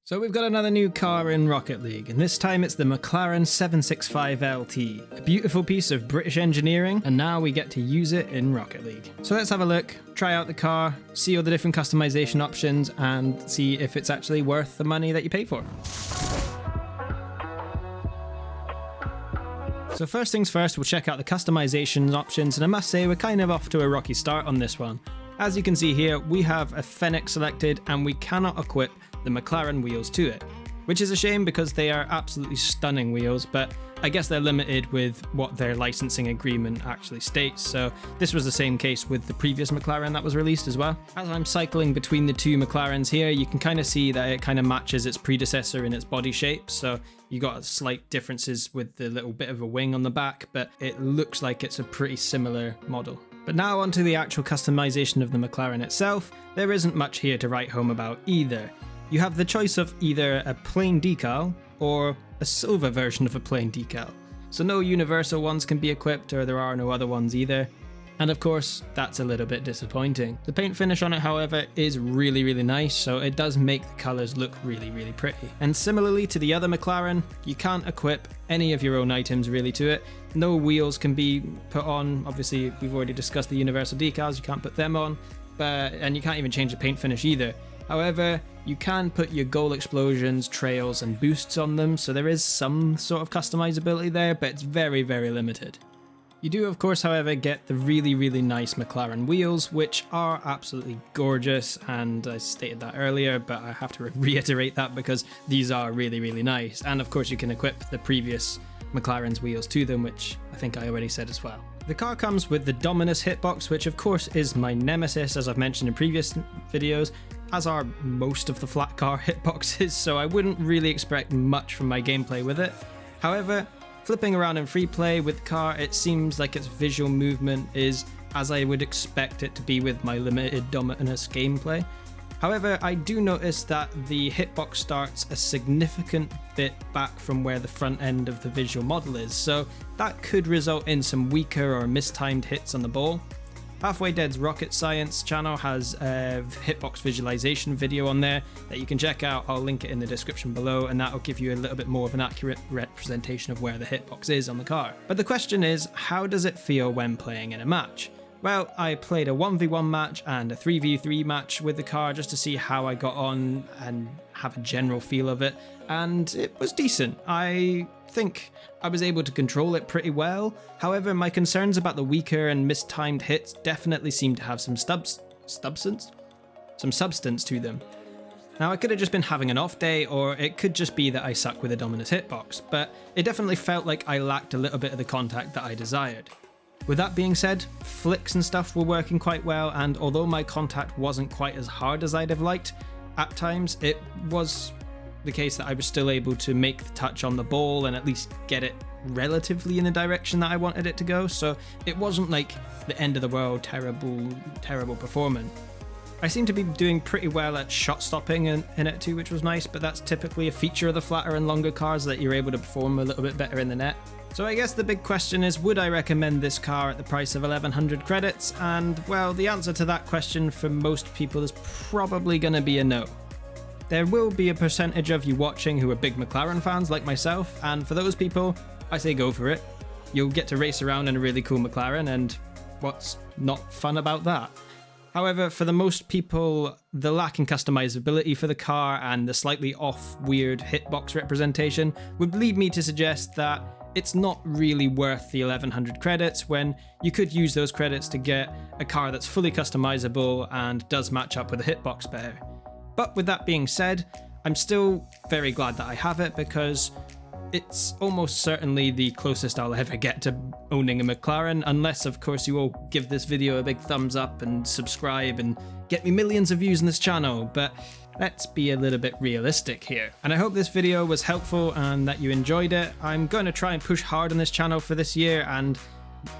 So we've got another new car in Rocket League, and this time it's the McLaren 765LT. A beautiful piece of British engineering, and now we get to use it in Rocket League. So let's have a look, try out the car, see all the different customization options, and see if it's actually worth the money that you pay for. So first things first, we'll check out the customization options, and I must say we're kind of off to a rocky start on this one. As you can see here, we have a Fennec selected, and we cannot equip the McLaren wheels to it, which is a shame because they are absolutely stunning wheels, but I guess they're limited with what their licensing agreement actually states, so this was the same case with the previous McLaren that was released as well. As I'm cycling between the two McLarens here, you can kind of see that it kind of matches its predecessor in its body shape, so you got slight differences with the little bit of a wing on the back, but it looks like it's a pretty similar model. But now onto the actual customization of the McLaren itself. There isn't much here to write home about either. You have the choice of either a plain decal or a silver version of a plain decal. So no universal ones can be equipped, or there are no other ones either. And of course, that's a little bit disappointing. The paint finish on it, however, is really nice, so it does make the colours look really pretty. And similarly to the other McLaren, you can't equip any of your own items really to it. No wheels can be put on. Obviously, we've already discussed the universal decals, you can't put them on, and you can't even change the paint finish either. However, you can put your goal explosions, trails, and boosts on them, so there is some sort of customizability there, but it's very limited. You do, of course, however, get the really nice McLaren wheels, which are absolutely gorgeous, and I stated that earlier, but I have to reiterate that because these are really nice. And of course, you can equip the previous McLaren's wheels to them, which I think I already said as well. The car comes with the Dominus hitbox, which of course is my nemesis, as I've mentioned in previous videos, as are most of the flat car hitboxes, so I wouldn't really expect much from my gameplay with it. However, flipping around in free play with the car, it seems like its visual movement is as I would expect it to be with my limited Dominus gameplay. However, I do notice that the hitbox starts a significant bit back from where the front end of the visual model is, so that could result in some weaker or mistimed hits on the ball. Halfway Dead's Rocket Science channel has a hitbox visualization video on there that you can check out. I'll link it in the description below, and that'll give you a little bit more of an accurate representation of where the hitbox is on the car. But the question is, how does it feel when playing in a match? Well, I played a 1v1 match and a 3v3 match with the car just to see how I got on and have a general feel of it, and it was decent. I think I was able to control it pretty well. However, my concerns about the weaker and mistimed hits definitely seem to have some substance to them. Now, I could have just been having an off day, or it could just be that I suck with a Dominus hitbox, but it definitely felt like I lacked a little bit of the contact that I desired. With that being said, flicks and stuff were working quite well, and although my contact wasn't quite as hard as I'd have liked, at times it was the case that I was still able to make the touch on the ball and at least get it relatively in the direction that I wanted it to go, so it wasn't like the end of the world terrible performance. I seem to be doing pretty well at shot stopping in it too, which was nice, but that's typically a feature of the flatter and longer cars, that you're able to perform a little bit better in the net. So I guess the big question is, would I recommend this car at the price of 1100 credits? And well, the answer to that question for most people is probably going to be a no. There will be a percentage of you watching who are big McLaren fans like myself, and for those people, I say go for it. You'll get to race around in a really cool McLaren, and what's not fun about that? However, for the most people, the lack in customizability for the car and the slightly off, weird hitbox representation would lead me to suggest that it's not really worth the 1100 credits, when you could use those credits to get a car that's fully customizable and does match up with the hitbox better. But with that being said, I'm still very glad that I have it, because it's almost certainly the closest I'll ever get to owning a McLaren, unless of course you all give this video a big thumbs up and subscribe and get me millions of views on this channel, but let's be a little bit realistic here. And I hope this video was helpful and that you enjoyed it. I'm going to try and push hard on this channel for this year and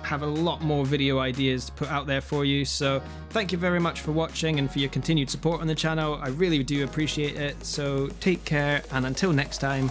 have a lot more video ideas to put out there for you, so thank you very much for watching and for your continued support on the channel. I really do appreciate it, so take care, and until next time,